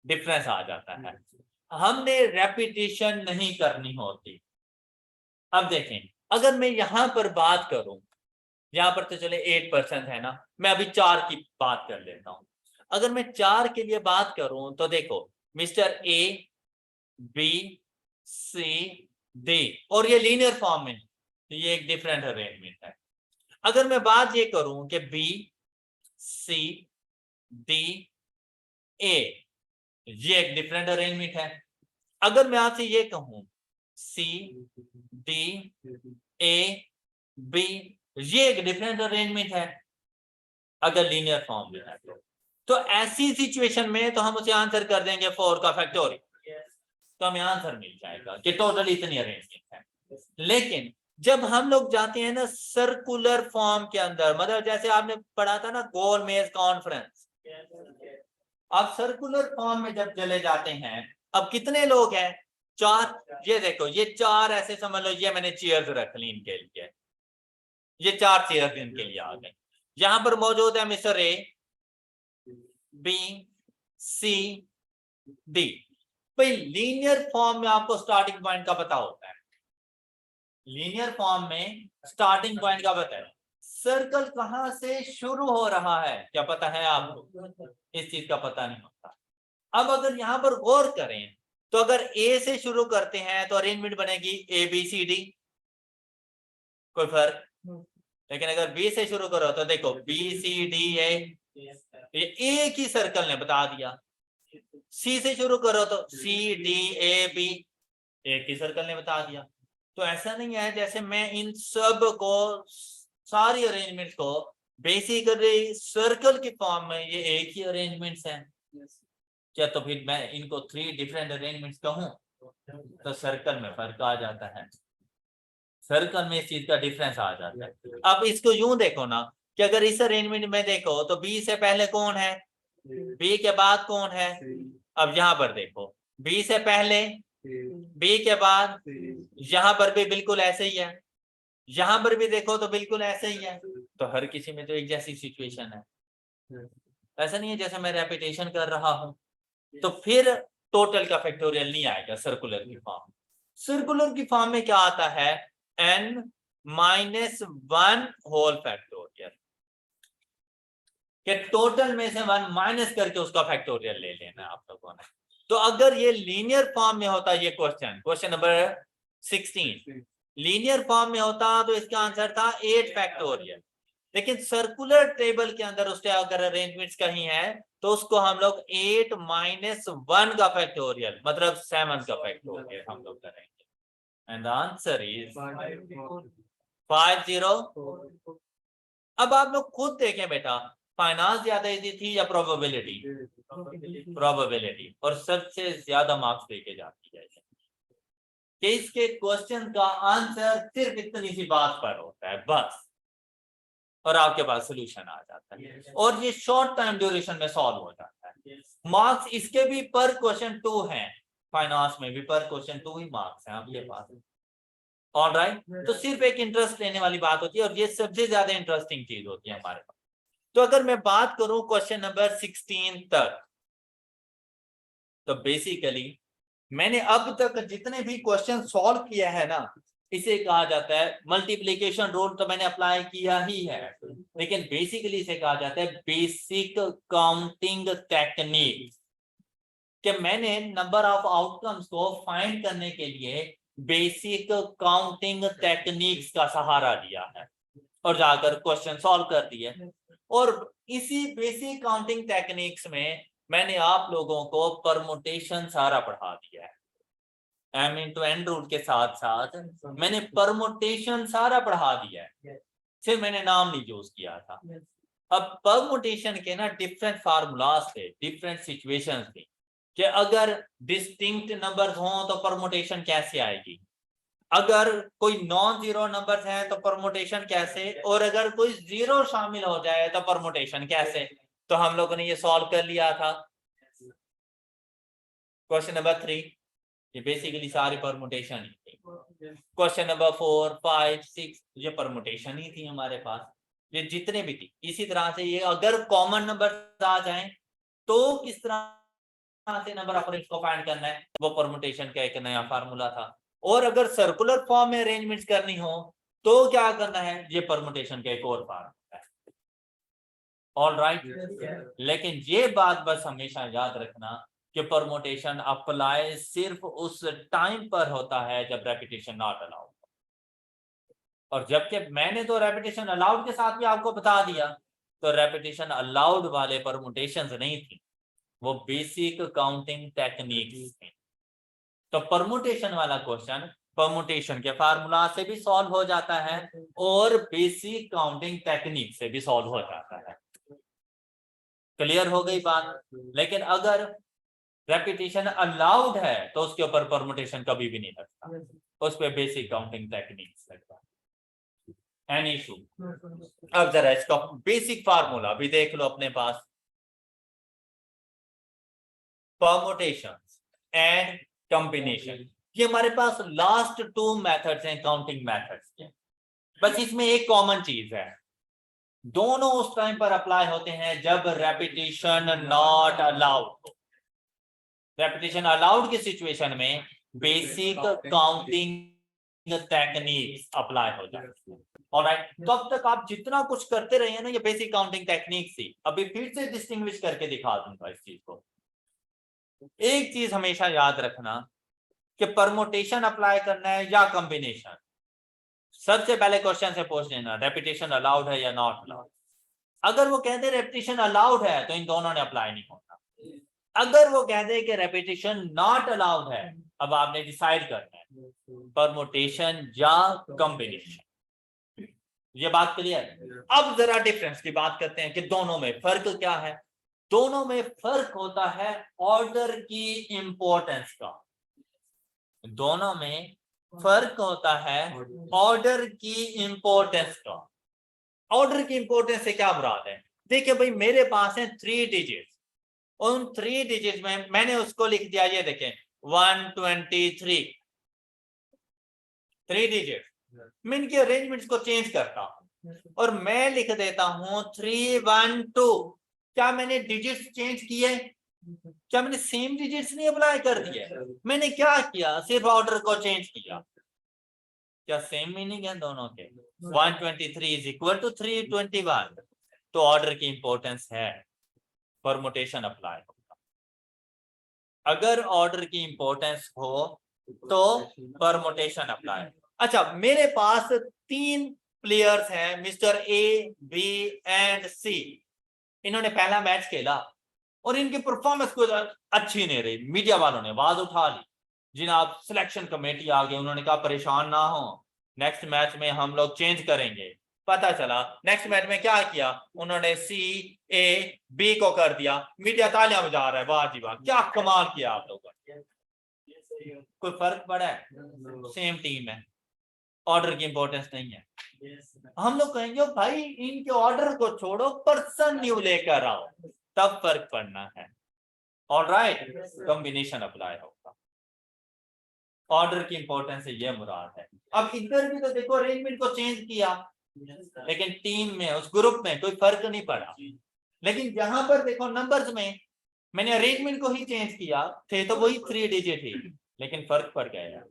डिफरेंस आ जाता है। हमने रेपिटेशन नहीं करनी होती। अब देखें अगर मैं यहां पर बात करूं, यहां पर तो चले 8% है ना, मैं अभी 4 की बात कर लेता हूं। अगर मैं 4 के लिए बात करूं तो देखो mister A B C D, और ये लीनियर फॉर्म में, तो ये एक डिफरेंट अरेंजमेंट है। अगर मैं बात ये करूं कि बी सी डी ए, ये एक डिफरेंट अरेंजमेंट है। अगर मैं आपसे ये कहूं सी डी ए बी, ये एक डिफरेंट अरेंजमेंट है अगर लीनियर फॉर्म में है तो ऐसी सिचुएशन में तो हम उसे आंसर कर देंगे 4 का फैक्टोरियल, तो हमें आंसर मिल जाएगा कि टोटल इतनी अरेंजमेंट है। लेकिन जब हम लोग जाते हैं ना सर्कुलर फॉर्म के अंदर, मतलब जैसे आपने पढ़ा था ना गोल मेज कॉन्फ्रेंस, अब सर्कुलर फॉर्म में जब चले जाते हैं, अब कितने लोग हैं 4, ये देखो ये 4 ऐसे समझ लो, ये मैंने चेयर्स रख ली इनके लिए, ये 4 चेयर्स इनके लिए आ गए। यहां पर मौजूद है mister A B C D. भाई लीनियर फॉर्म में आपको स्टार्टिंग पॉइंट का पता होता है, लीनियर फॉर्म में स्टार्टिंग पॉइंट का पता है, सर्कल कहां से शुरू हो रहा है क्या पता है आपको, इस चीज का पता नहीं होता। अब अगर यहां पर गौर करें तो अगर ए से शुरू करते हैं तो अरेंजमेंट बनेगी ए बी सी डी, कोई फर्क। लेकिन अगर बी से शुरू करो तो देखो बी सी डी ए, ये एक ही सर्कल ने बता दिया। सी से शुरू करो तो सी डी ए बी, एक ही सर्कल ने बता दिया। तो ऐसा नहीं है जैसे मैं इन सब को, सारी अरेंजमेंट्स को बेसिकली सर्कल की फॉर्म में ये एक ही अरेंजमेंट्स हैं क्या, तो फिर मैं इनको 3 डिफरेंट अरेंजमेंट्स कहूं तो सर्कल में फर्क आ जाता है, सर्कल में इस चीज का डिफरेंस आ जाता है। अब इसको यूं देखो ना कि अगर इस अरेंजमेंट में देखो तो बी से पहले कौन है, बी के बाद कौन है। अब यहां पर देखो बी से पहले, बी के बाद, यहां पर भी बिल्कुल ऐसे ही है, यहां पर भी देखो तो बिल्कुल ऐसे ही है। तो हर किसी में तो एक जैसी सिचुएशन है, ऐसा नहीं है जैसे मैं रेपिटेशन कर रहा हूं। तो फिर टोटल का फैक्टोरियल नहीं आएगा सर्कुलर की फॉर्म। सर्कुलर की फॉर्म में क्या आता है n माइनस 1 होल फैक्टोरियल, कि टोटल में से 1 माइनस करके उसका फैक्टोरियल ले लेना है आप लोगों ने। तो अगर ये लीनियर फॉर्म में होता, ये क्वेश्चन नंबर 16 लीनियर फॉर्म में होता तो इसका आंसर था 8 फैक्टोरियल। लेकिन सर्कुलर टेबल के अंदर उसके अगर अरेंजमेंट्स कहीं है तो उसको हम लोग 8 माइनस 1 का फैक्टोरियल मतलब 7 का फैक्टोरियल हम लोग करेंगे एंड द आंसर इज 50। अब आप लोग खुद देखें बेटा, फाइनेंस ज्यादा इजी थी या प्रोबेबिलिटी, प्रोबेबिलिटी, और सबसे ज्यादा मार्क्स देके जाती है कि इसके क्वेश्चन का आंसर सिर्फ इतनी सी बात पर होता है बस, और आपके पास सोल्यूशन आ जाता है और ये शॉर्ट टाइम ड्यूरेशन में सॉल्व हो जाता है। मार्क्स इसके भी पर क्वेश्चन 2 हैं, फाइनेंस में भी पर क्वेश्चन 2 ही मार्क्स हैं आपके पास। ऑलराइट, तो सिर्फ एक इंटरेस्ट लेने वाली बात होती है और ये सबसे ज्यादा इंटरेस्टिंग चीज होती है हमारे पास। तो अगर मैं बात करूं क्वेश्चन नंबर 16 तक, तो बेसिकली मैंने अब तक जितने भी क्वेश्चन सॉल्व किया है ना, इसे कहा जाता है मल्टीप्लिकेशन रूल, तो मैंने अप्लाई किया ही है, लेकिन बेसिकली इसे कहा जाता है बेसिक काउंटिंग टेक्निक, कि मैंने नंबर ऑफ आउटकम्स को फाइंड करने के लिए बेसिक काउंटिंग टेक्निक्स का सहारा लिया है और जाकर क्वेश्चन सॉल्व कर दिए। और इसी बेसिक काउंटिंग टेक्निक्स में मैंने आप लोगों को परमुटेशन सारा पढ़ा दिया है। एम इंटू एन रूट के साथ साथ मैंने परमुटेशन सारा पढ़ा दिया है, सिर्फ मैंने नाम नहीं यूज किया था। अब परमुटेशन के ना डिफरेंट फार्मूलाज थे, डिफरेंट सिचुएशंस थी कि अगर डिस्टिंक्ट नंबर्स हों तो परमुटेशन कैसे आएगी, अगर कोई नॉन जीरो नंबर है तो परमुटेशन कैसे, और अगर कोई जीरो शामिल हो जाए तो परमुटेशन कैसे। तो हम लोगों ने ये सॉल्व कर लिया था। क्वेश्चन नंबर 3 ये बेसिकली सारी परमुटेशन ही थी। क्वेश्चन नंबर 4, 5, 6 ये परमुटेशन ही थी हमारे पास, ये जितने भी थी। इसी तरह से ये अगर कॉमन नंबर आ जाएं तो किस तरह से नंबर ऑफ को फाइंड करना है, वो परमुटेशन का एक नया फार्मूला था। और अगर सर्कुलर फॉर्म में अरेंजमेंट्स करनी हो तो क्या करना है, ये परमुटेशन का एक और फार्मूला है। ऑल राइट, लेकिन ये बात बस हमेशा याद रखना कि परमुटेशन अप्लाई सिर्फ उस टाइम पर होता है जब रेपिटेशन नॉट अलाउड, और जबकि मैंने तो रेपिटेशन अलाउड के साथ भी आपको बता दिया, तो रेपिटेशन अलाउड वाले परमुटेशंस नहीं थी, वो बेसिक काउंटिंग टेक्निक्स थी। तो परमुटेशन वाला क्वेश्चन परमुटेशन के फार्मूला से भी सॉल्व हो जाता है और बेसिक काउंटिंग टेक्निक से भी सॉल्व हो जाता है। क्लियर हो गई बात। लेकिन अगर रेपिटेशन अलाउड है तो उसके ऊपर परमुटेशन कभी भी नहीं लगता, उस पर बेसिक काउंटिंग टेक्निक्स लगता है। Any issue? अब जरा इसका बेसिक फार्मूला भी देख लो अपने पास, परमुटेशन एंड कॉम्बिनेशन। ये हमारे पास लास्ट 2 मेथड्स हैं काउंटिंग मेथड्स के, बस इसमें एक कॉमन चीज है, दोनों उस टाइम पर अप्लाई होते हैं जब रेपिटेशन नॉट अलाउड हो। रेपिटेशन अलाउड की सिचुएशन में बेसिक काउंटिंग टेक्निक्स अप्लाई हो जाती है। ऑलराइट, तो अब तक आप जितना कुछ करते रहे हैं ना, ये बेसिक काउंटिंग टेक्निक्स थी। अभी फिर से डिस्टिंग्विश करके दिखा दूंगा इस चीज को। एक चीज हमेशा याद रखना कि परमुटेशन अप्लाई करना है या कॉम्बिनेशन, सबसे पहले क्वेश्चन से पूछ लेना रेपिटेशन अलाउड है या नॉट अलाउड। अगर वो कहते रेपिटेशन अलाउड है तो इन दोनों ने अप्लाई नहीं होना। अगर वो कहते कि रेपिटेशन नॉट अलाउड है, अब आपने डिसाइड करना है परमुटेशन या कॉम्बिनेशन। ये बात क्लियर है? अब जरा डिफरेंस की बात करते हैं कि दोनों में फर्क क्या है। दोनों में फर्क होता है ऑर्डर की इंपॉर्टेंस का, दोनों में फर्क होता है ऑर्डर की इंपॉर्टेंस का। ऑर्डर की इंपॉर्टेंस से क्या मुराद है? देखिए भाई, मेरे पास है 3 डिजिट, उन 3 डिजिट में मैंने उसको लिख दिया, ये देखें 123 3 डिजिट। मैं इनके अरेंजमेंट्स को चेंज करता हूं और मैं लिख देता हूं 312। क्या मैंने डिजिट्स चेंज किए? क्या मैंने सेम डिजिट्स नहीं अप्लाई कर दिए? मैंने क्या किया, सिर्फ ऑर्डर को चेंज किया। क्या सेम मीनिंग है दोनों के? 123 इज इक्वल टू 321, तो ऑर्डर की इंपॉर्टेंस है, परमुटेशन अप्लाई होगा। अगर ऑर्डर की इंपॉर्टेंस हो तो परमुटेशन अप्लाई। अच्छा, मेरे पास 3 प्लेयर्स हैं, मिस्टर ए, बी एंड सी। इन्होंने पहला मैच खेला और इनकी परफॉर्मेंस कुछ अच्छी नहीं रही। मीडिया वालों ने आवाज उठा ली, जिनाब सिलेक्शन कमेटी आ गई, उन्होंने कहा परेशान ना हो, नेक्स्ट मैच में हम लोग चेंज करेंगे। पता चला नेक्स्ट मैच में क्या किया, उन्होंने सी ए बी को कर दिया। मीडिया तालियां बजा रहा है, वाह जी वाह, क्या कमाल किया आप लोगों ने। कोई फर्क पड़ा है? सेम टीम है, ऑर्डर की इंपॉर्टेंस नहीं है। हम लोग कहेंगे भाई इनके ऑर्डर को छोड़ो, पर्सन न्यू लेकर आओ, तब फर्क पड़ना है। ऑलराइट, कॉम्बिनेशन अप्लाई होगा। ऑर्डर की इंपॉर्टेंस से ये मुराद है। अब इधर भी तो देखो अरेंजमेंट को चेंज किया, लेकिन टीम में उस ग्रुप में कोई फर्क नहीं पड़ा। लेकिन जहां पर देखो नंबर्स में मैंने अरेंजमेंट को ही चेंज किया, थे तो वही 3 डिजिट ही, लेकिन फर्क पड़ गया।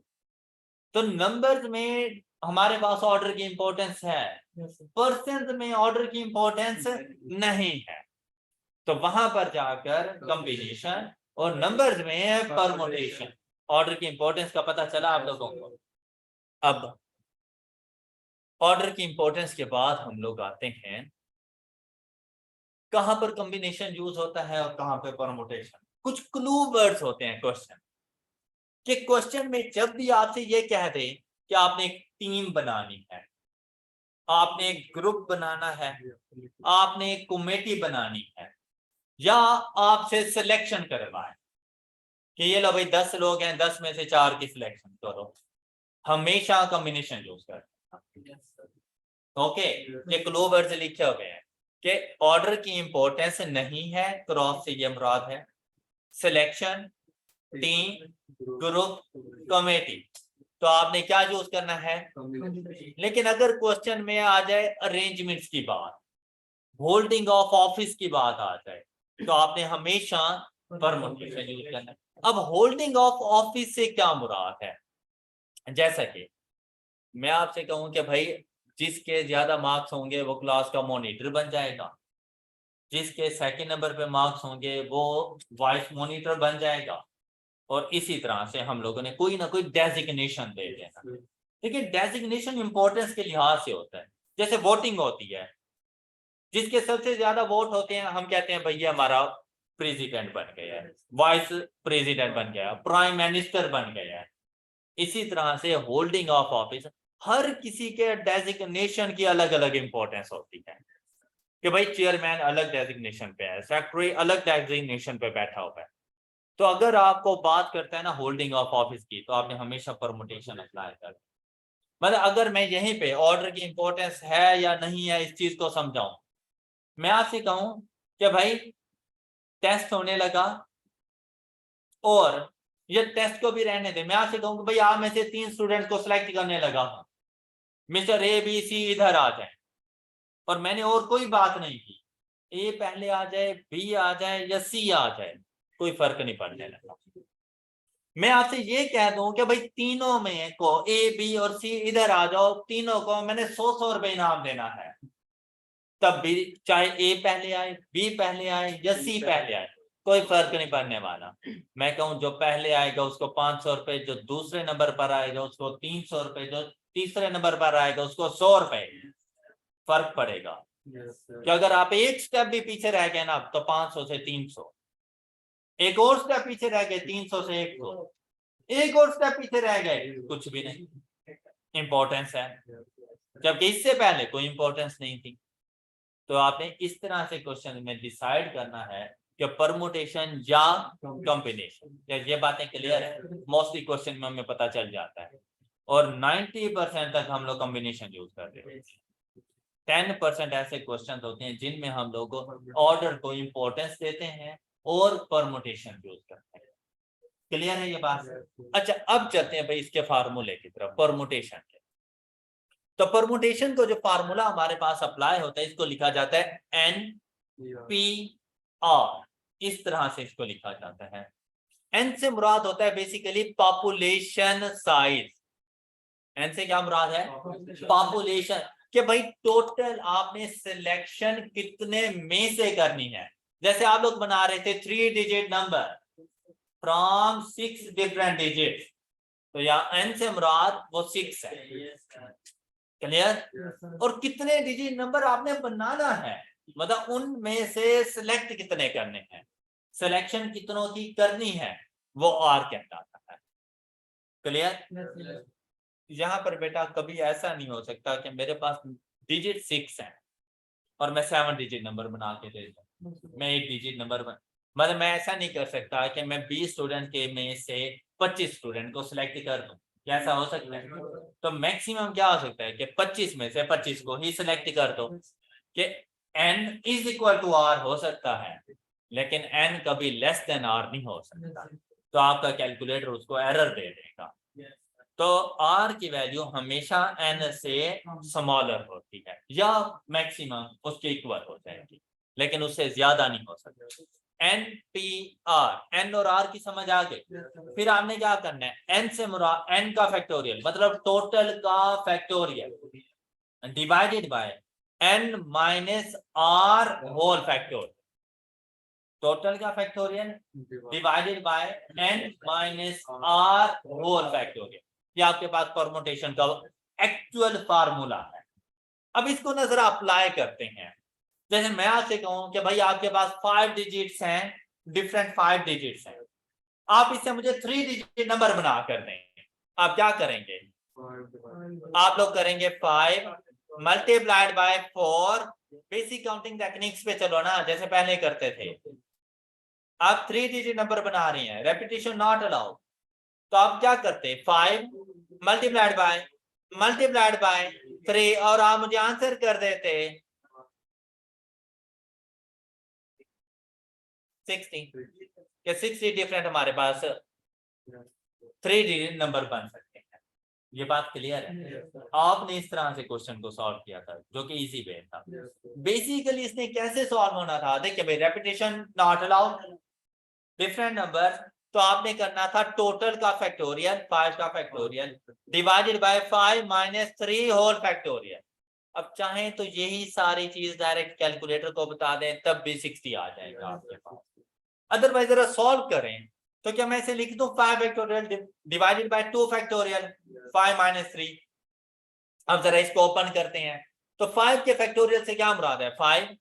तो नंबर्स में हमारे पास ऑर्डर की इंपॉर्टेंस है, पर्सन में ऑर्डर की इंपॉर्टेंस नहीं है। तो वहां पर जाकर कॉम्बिनेशन और नंबर्स में परमुटेशन, ऑर्डर की इंपॉर्टेंस का पता चला आप लोगों को। अब ऑर्डर की इंपॉर्टेंस के बाद हम लोग आते हैं कहां पर कॉम्बिनेशन यूज होता है और कहां पर परमुटेशन। कुछ क्लू वर्ड्स होते हैं क्वेश्चन कि क्वेश्चन में जब भी आपसे ये कह दे कि आपने एक टीम बनानी है, आपने एक ग्रुप बनाना है, आपने एक कमेटी बनानी है, या आपसे सिलेक्शन करवाए कि ये लो भाई 10 लोग हैं, 10 में से 4 की सिलेक्शन करो, हमेशा कॉम्बिनेशन यूज करते। ओके, ये क्लू वर्ड्स लिखे हुए हैं कि ऑर्डर की इंपॉर्टेंस नहीं है, क्रॉस से ये मुराद है सिलेक्शन, टीम, ग्रुप, कमेटी। तो आपने क्या यूज करना है। लेकिन अगर क्वेश्चन में आ जाए अरेंजमेंट्स की बात, होल्डिंग ऑफ ऑफिस की बात आ जाए, तो आपने हमेशा परमुटेशन यूज करना है। अब होल्डिंग ऑफ ऑफिस से क्या मुराद है, जैसा कि मैं आपसे कहूं कि भाई जिसके ज्यादा मार्क्स होंगे वो क्लास का मॉनिटर बन जाएगा, जिसके सेकंड नंबर पे मार्क्स होंगे वो वाइस मॉनिटर बन जाएगा, और इसी तरह से हम लोगों ने कोई ना कोई डेजिग्नेशन दे देना। देखिए डेजिग्नेशन इंपॉर्टेंस के लिहाज से होता है, जैसे वोटिंग होती है, जिसके सबसे ज्यादा वोट होते हैं हम कहते हैं भैया हमारा प्रेसिडेंट बन गया है, वाइस प्रेसिडेंट बन गया, प्राइम मिनिस्टर बन गया है। इसी तरह से होल्डिंग ऑफ ऑफिस, हर किसी के डेजिग्नेशन की अलग अलग इंपॉर्टेंस होती है कि भाई चेयरमैन अलग डेजिग्नेशन पे है, सेक्रेटरी अलग डेजिग्नेशन पे बैठा हुआ है। तो अगर आपको बात करता है ना होल्डिंग ऑफ ऑफिस की, तो आपने हमेशा परमुटेशन अप्लाई कर, मतलब अगर मैं यहीं पे ऑर्डर की इंपॉर्टेंस है या नहीं है इस चीज को समझाऊं, मैं आपसे कहूं कि भाई टेस्ट होने लगा, और ये टेस्ट को भी रहने दे, मैं आपसे कहूं कि भाई आप में से 3 स्टूडेंट को सिलेक्ट करने लगा हूं, मिस्टर ए बी सी इधर आ जाए, और मैंने और कोई बात नहीं की, ए पहले आ जाए, बी आ जाए या सी आ जाए, कोई फर्क नहीं पड़ने लगा। मैं आपसे ये कह दूं कि भाई तीनों में को ए बी और सी इधर आ जाओ, तीनों को मैंने 100 रुपए इनाम देना है, तब भी चाहे ए पहले आए, बी पहले आए या सी पहले आए, कोई फर्क नहीं पड़ने वाला। मैं कहूं जो पहले आएगा उसको 500 रुपए, जो दूसरे नंबर पर आएगा उसको 300 रुपए, जो तीसरे नंबर पर आएगा उसको 100 रुपए फर्क पड़ेगा। कि अगर आप एक स्टेप भी पीछे रह गए ना, तो 500 से 300, एक और स्टेप पीछे रह गए 300 से 100, एक और स्टेप पीछे रह गए कुछ भी नहीं, इंपॉर्टेंस है, जबकि इससे पहले कोई इंपॉर्टेंस नहीं थी। तो आपने इस तरह से क्वेश्चन में डिसाइड करना है कि परमुटेशन या कॉम्बिनेशन, ये बातें क्लियर है, मोस्टली क्वेश्चन में हमें पता चल जाता है, और 90% तक हम लोग कॉम्बिनेशन यूज करते हैं। 10% ऐसे क्वेश्चन होते हैं जिनमें हम लोग ऑर्डर को इंपॉर्टेंस देते हैं और परमुटेशन यूज करते हैं। क्लियर है ये बात। अच्छा अब चलते हैं भाई इसके फार्मूले की तरफ, परमुटेशन के। तो परमुटेशन को जो फार्मूला हमारे पास अप्लाई होता है, इसको लिखा जाता है एन पी आर, इस तरह से इसको लिखा जाता है। एन से मुराद होता है बेसिकली पॉपुलेशन साइज। एन से क्या मुराद है, पॉपुलेशन, कि भाई टोटल आपने सिलेक्शन कितने में से करनी है। जैसे आप लोग बना रहे थे 3 digit number from 6 different digit, तो यहाँ एन से मुराद वो 6 है। क्लियर। और कितने डिजिट नंबर आपने बनाना है, मतलब उनमें से सिलेक्ट कितने करने हैं, सिलेक्शन कितनों की करनी है, वो आर कहलाता है। क्लियर। यहाँ पर बेटा कभी ऐसा नहीं हो सकता कि मेरे पास डिजिट 6 है और मैं 7 डिजिट नंबर बना के दे दूं, मैं 1 डिजिट नंबर मतलब मैं ऐसा नहीं कर सकता कि मैं 20 स्टूडेंट के में से 25 स्टूडेंट को सिलेक्ट कर दूं, क्या ऐसा हो सकता है। तो मैक्सिमम क्या हो सकता है कि 25 में से 25 को ही सिलेक्ट कर दो, कि n is equal to r हो सकता है, लेकिन n कभी लेस देन r नहीं हो सकता, तो आपका कैलकुलेटर उसको एरर दे देगा। तो r की वैल्यू हमेशा n से स्मॉलर होती है या मैक्सिमम उसके इक्वल हो जाएगी, लेकिन उससे ज्यादा नहीं हो सकता। एन पी आर, एन और आर की समझ आ गई। फिर आपने क्या करना है, एन से मुराद एन का फैक्टोरियल, मतलब टोटल का factorial divided by N minus R whole factorial. Total का factorial divided by n minus r whole factorial. ये आपके पास परमुटेशन का एक्चुअल फार्मूला है। अब इसको ना जरा अप्लाई करते हैं। जैसे मैं आपसे कहूं कि भाई आपके पास 5 डिजिट्स हैं, डिफरेंट 5 डिजिट्स हैं, आप इससे मुझे 3 डिजिट नंबर बना कर दें, आप क्या करेंगे? आप लोग करेंगे 5 multiplied by 4। Basic counting techniques पे चलो ना, जैसे पहले करते थे। आप 3 डिजिट नंबर बना रही हैं, रेपिटेशन नॉट अलाउड, तो आप क्या करते? 5 मल्टीप्लाइड बाय 3 और आप मुझे आंसर कर देते 60 के 60 डिफरेंट हमारे पास 3 डिजिट नंबर बन सकते हैं। ये बात क्लियर है? आपने इस तरह से क्वेश्चन को सॉल्व किया था, जो कि इजी वे था। बेसिकली इसने कैसे सॉल्व होना था? देखिए भाई, repetition not allowed, different number, तो आपने करना था टोटल का फैक्टोरियल 5 का factorial divided by 5 minus 3 whole factorial. अब चाहें तो यही सारी चीज डायरेक्ट कैलकुलेटर को बता दें, तब भी 60 आ जाएगा आपके पास। अदरवाइज जरा सॉल्व करें तो क्या मैं इसे लिख दूं 5 factorial divided bye 2 factorial 5 minus 3। अब जरा इसको ओपन करते हैं तो 5 के फैक्टोरियल से क्या मुराद है? 5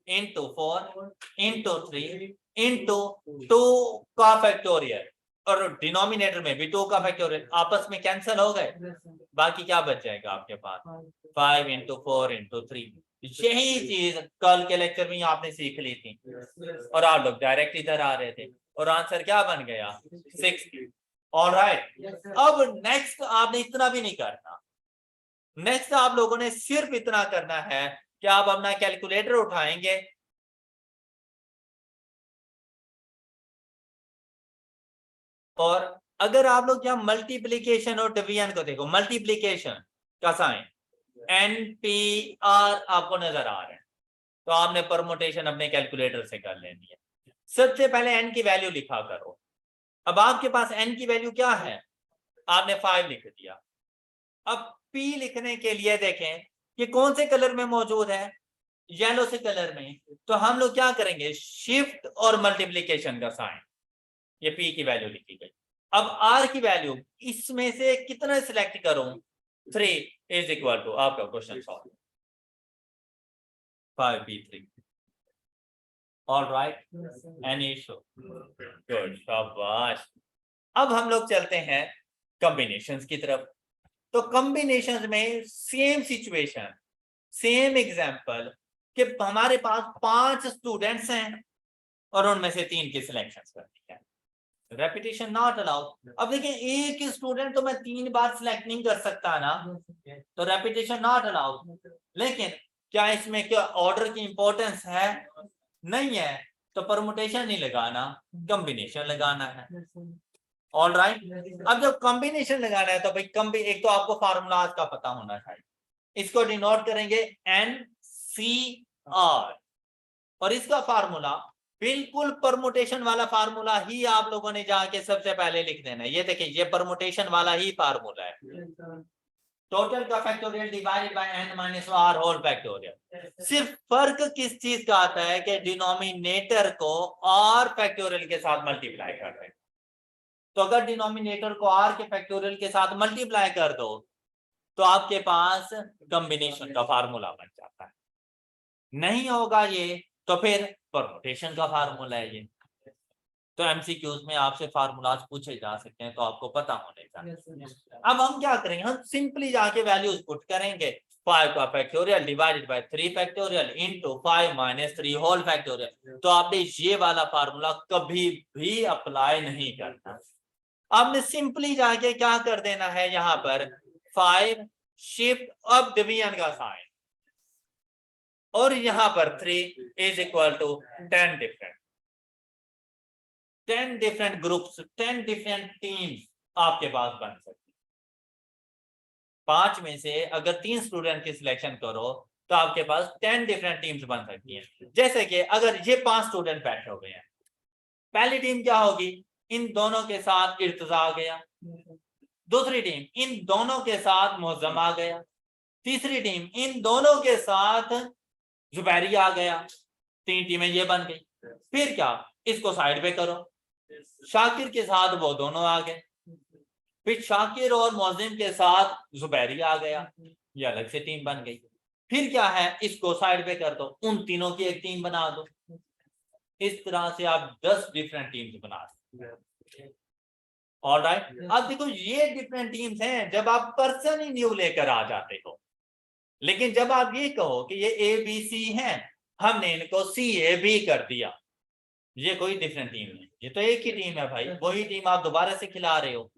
इंटू 4 इंटू 3 इंटू 2 का फैक्टोरियल, और डिनोमिनेटर में भी 2 का फैक्टोरियल, आपस में कैंसिल हो गए, बाकी क्या बच जाएगा आपके पास? 5 इंटू 4 इंटू 3। यही चीज कल के लेक्चर में आपने सीख ली थी, और आप लोग डायरेक्ट इधर आ रहे थे, और आंसर क्या बन गया? 60। ऑलराइट, अब नेक्स्ट आपने इतना भी नहीं करना। नेक्स्ट आप लोगों ने सिर्फ इतना करना है कि आप अपना कैलकुलेटर उठाएंगे और अगर आप लोग यहाँ मल्टीप्लीकेशन और डिवीजन को देखो, मल्टीप्लीकेशन का साइन NPR आपको नजर आ रहा है, तो आपने परमुटेशन अपने कैलकुलेटर से कर लेनी है। सबसे पहले n की वैल्यू लिखा करो। अब आपके पास n की वैल्यू क्या है? आपने 5 लिख दिया। अब p लिखने के लिए देखें कि कौन से कलर में मौजूद है, येलो से कलर में, तो हम लोग क्या करेंगे? शिफ्ट और मल्टीप्लीकेशन का साइन, ये p की वैल्यू लिखी गई। अब r की वैल्यू इसमें से कितना सिलेक्ट करूं? 3 इज इक्वल टू, आपका question solve 5p3। Alright, any issue? Good, शाबाश। अब हम लोग चलते हैं कॉम्बिनेशंस की तरफ। तो कॉम्बिनेशंस में सेम सिचुएशन, सेम एग्जांपल कि हमारे पास 5 स्टूडेंट्स हैं और उनमें से 3 की सिलेक्शन करनी है, रेपिटेशन नॉट अलाउड। अब देखिए, एक ही स्टूडेंट तो मैं 3 बार सिलेक्ट नहीं कर सकता ना, तो रेपिटेशन नॉट अलाउड। लेकिन क्या इसमें क्या ऑर्डर की इंपॉर्टेंस है? नहीं है, तो परमुटेशन नहीं लगाना, कॉम्बिनेशन लगाना है। ऑलराइट, अब जब कॉम्बिनेशन लगाना है तो भाई एक तो आपको फार्मूलाज का पता होना चाहिए। इसको डिनोट करेंगे NCR, और इसका फार्मूला बिल्कुल परमुटेशन वाला फार्मूला ही आप लोगों ने जाके सबसे पहले लिख देना है। ये देखिए, ये परमुटेशन वाला ही फार्मूला है, टोटल का factorial divided by n minus r whole factorial. सिर्फ फर्क किस चीज का आता है कि डिनोमिनेटर को r फैक्टोरियल के साथ मल्टीप्लाई कर दें। तो अगर डिनोमिनेटर को r के फैक्टोरियल के साथ मल्टीप्लाई कर दो तो आपके पास कॉम्बिनेशन का फार्मूला बन जाता है। नहीं होगा ये तो फिर परमुटेशन का फार्मूला है ये। तो एमसीक्यूज में आपसे फार्मूलाज पूछे जा सकते हैं, तो आपको पता होने चाहिए। अब हम क्या करेंगे? हम सिंपली जाके वैल्यूज पुट करेंगे। 5 का factorial divided by 3 factorial into 5 minus 3 whole factorial. तो आपने ये वाला फार्मूला कभी भी अप्लाई नहीं करना। आपने सिंपली जाके क्या कर देना है, यहाँ पर 5 शिफ्ट अब डिवीजन का साइन, और यहाँ पर 3 is equal to 10 different groups, 10 different teams आपके पास बन सकती है। 5 में से अगर 3 स्टूडेंट की सिलेक्शन करो तो आपके पास 10 डिफरेंट टीम्स बन सकती हैं। जैसे कि अगर ये 5 स्टूडेंट बैठे हुए हैं, पहली टीम क्या होगी? इन दोनों के साथ इर्तजा आ गया। दूसरी टीम इन दोनों के साथ मुअज्जम आ गया। तीसरी टीम इन दोनों के साथ जुबैरी आ गया। 3 टीमें ये बन गई। फिर क्या, इसको साइड पे करो, शाकिर के साथ वो दोनों आ गए, फिर शाकिर और मौजिम के साथ जुबैरी आ गया, ये अलग से टीम बन गई। फिर क्या है, इसको साइड पे कर दो, उन तीनों की एक टीम बना दो। इस तरह से आप 10 डिफरेंट टीम्स बना सकते। ऑलराइट, अब देखो ये डिफरेंट टीम्स हैं जब आप पर्सन ही न्यू लेकर आ जाते हो, लेकिन जब आप ये कहो कि ये ए बी सी हैं, हमने इनको सी ए बी कर दिया, ये कोई डिफरेंट टीम नहीं, ये तो एक ही टीम है भाई, वही टीम आप दोबारा से खिला रहे हो।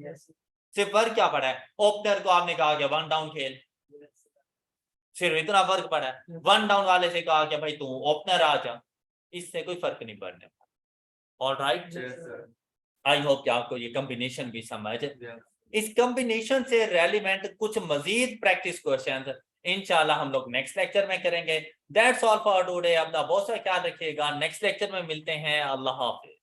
सिर्फ फर्क क्या पड़ा है, ओपनर को आपने कहा कि 1 डाउन खेल, सिर्फ इतना फर्क पड़ा है। 1 डाउन वाले से कहा कि भाई तू ओपनर आ जा, इससे कोई फर्क नहीं पड़ने। ऑलराइट, आई होप कि आपको ये कॉम्बिनेशन भी समझ। इस कॉम्बिनेशन से रेलिवेंट कुछ मजीद प्रैक्टिस क्वेश्चंस इंशाल्लाह हम लोग नेक्स्ट लेक्चर में करेंगे। That's all for today. अपना बहुत सा ख्याल रखिएगा, नेक्स्ट लेक्चर में मिलते हैं। अल्लाह हाफिज।